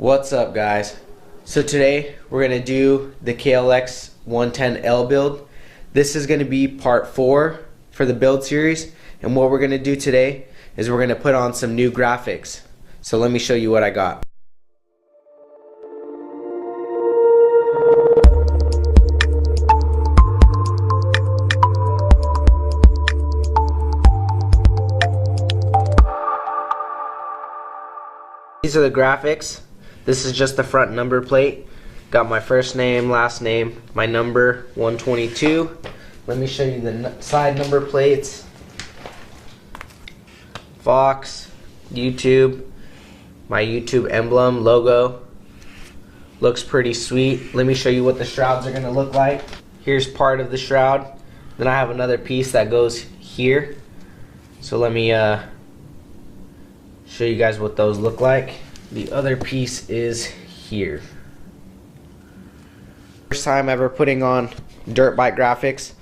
What's up, guys? So today we're going to do the Klx110L build. This is going to be part 4 for the build series, and what we're going to do today is we're going to put on some new graphics. So let me show you what I got. These are the graphics. This is just the front number plate. Got my first name, last name, my number 122. Let me show you the side number plates. Fox, YouTube, my YouTube emblem, logo. Looks pretty sweet. Let me show you what the shrouds are gonna look like. Here's part of the shroud. Then I have another piece that goes here. So let me show you guys what those look like. The other piece is here. First time ever putting on dirt bike graphics.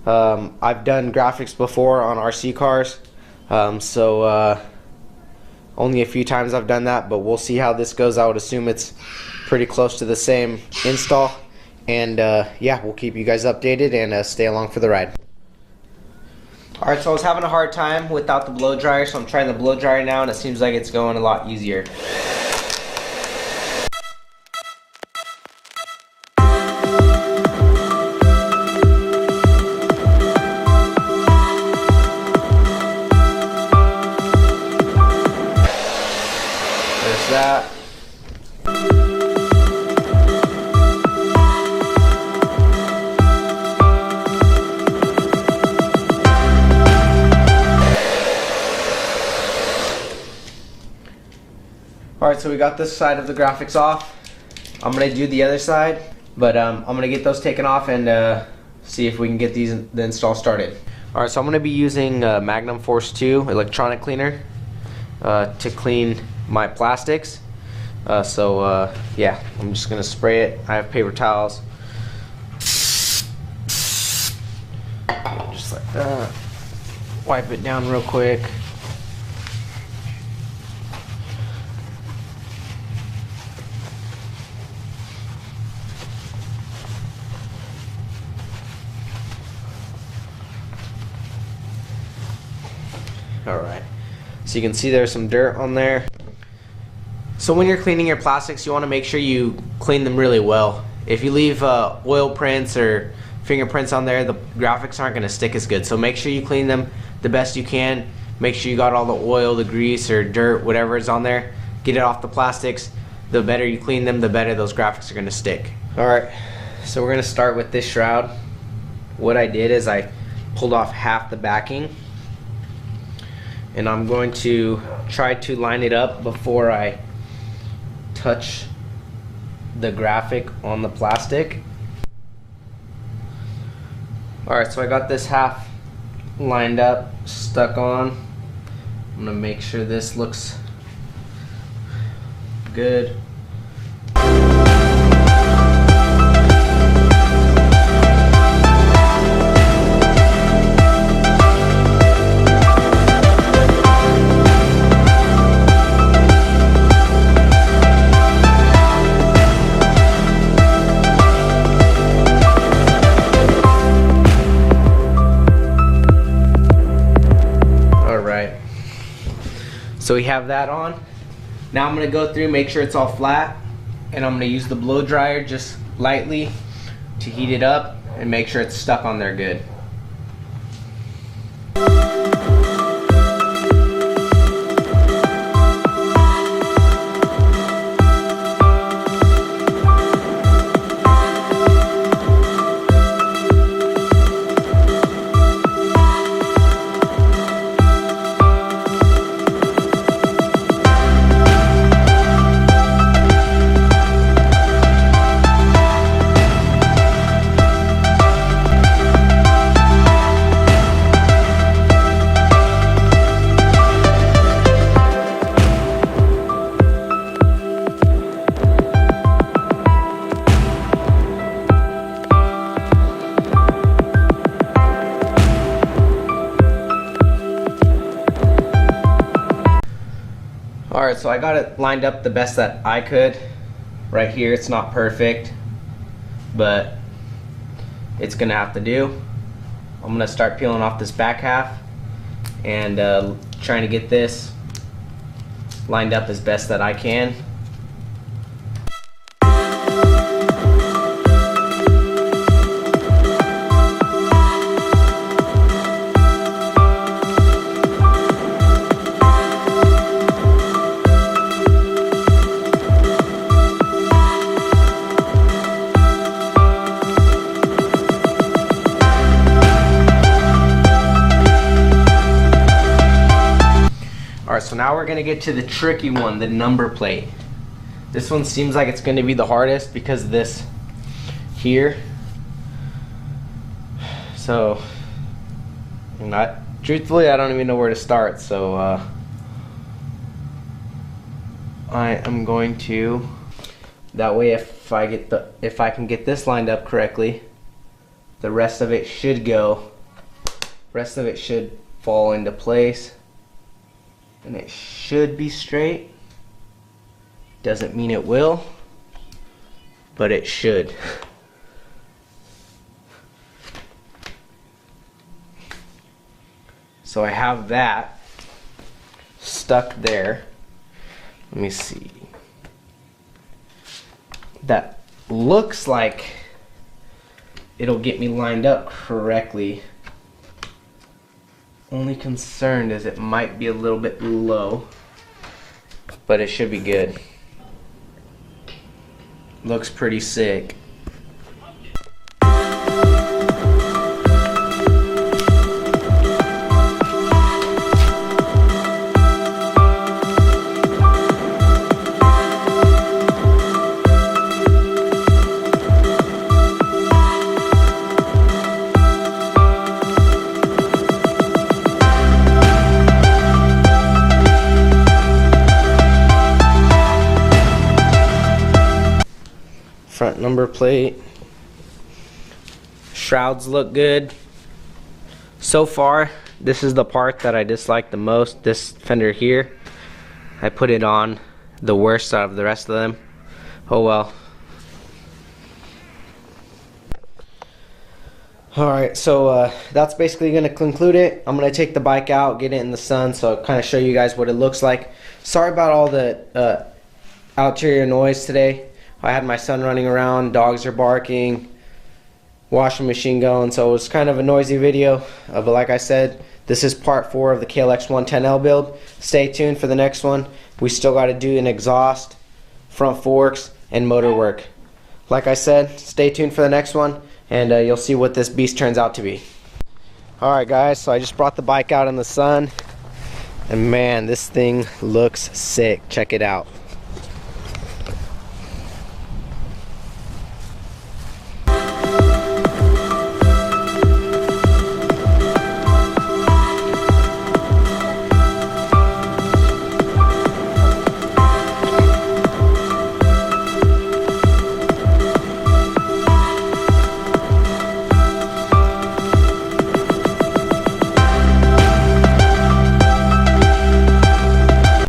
I've done graphics before on RC cars, only a few times I've done that, but we'll see how this goes. I would assume it's pretty close to the same install, and yeah, we'll keep you guys updated and stay along for the ride. Alright, so I was having a hard time without the blow dryer, so I'm trying the blow dryer now, and it seems like it's going a lot easier. There's that. Alright, so we got this side of the graphics off. I'm going to do the other side, but I'm going to get those taken off and see if we can get the install started. Alright, so I'm going to be using Magnum Force 2 electronic cleaner to clean my plastics. Yeah, I'm just going to spray it. I have paper towels. Just like that. Wipe it down real quick. Alright, so you can see there's some dirt on there. So when you're cleaning your plastics, you want to make sure you clean them really well. If you leave oil prints or fingerprints on there, the graphics aren't going to stick as good. So make sure you clean them the best you can. Make sure you got all the oil, the grease, or dirt, whatever is on there. Get it off the plastics. The better you clean them, the better those graphics are going to stick. Alright, so we're going to start with this shroud. What I did is I pulled off half the backing, and I'm going to try to line it up before I touch the graphic on the plastic. Alright, so I got this half lined up, stuck on. I'm gonna make sure this looks good. So we have that on. Now I'm going to go through, make sure it's all flat, and I'm going to use the blow dryer just lightly to heat it up and make sure it's stuck on there good. Alright, so I got it lined up the best that I could. Right here, it's not perfect, but it's gonna have to do. I'm gonna start peeling off this back half and trying to get this lined up as best that I can. Alright, so now we're going to get to the tricky one, the number plate. This one seems like it's going to be the hardest because of this here. So, truthfully, I don't even know where to start. So, I am going to, that way if I can get this lined up correctly, the rest of it should fall into place. And it should be straight. Doesn't mean it will, but it should. So I have that stuck there. Let me see. That looks like it'll get me lined up correctly. Only concerned is it might be a little bit low, but it should be good. Looks pretty sick. Front number plate. Shrouds look good. So far, this is the part that I dislike the most, this fender here. I put it on the worst out of the rest of them. Oh well. Alright, so that's basically going to conclude it. I'm going to take the bike out, get it in the sun, so I'll kind of show you guys what it looks like. Sorry about all the ulterior noise today. I had my son running around, dogs are barking, washing machine going, so it was kind of a noisy video. But like I said, this is part 4 of the Klx110L build. Stay tuned for the next one. We still got to do an exhaust, front forks, and motor work. Like I said, stay tuned for the next one, and you'll see what this beast turns out to be. Alright guys, so I just brought the bike out in the sun, and man, this thing looks sick. Check it out.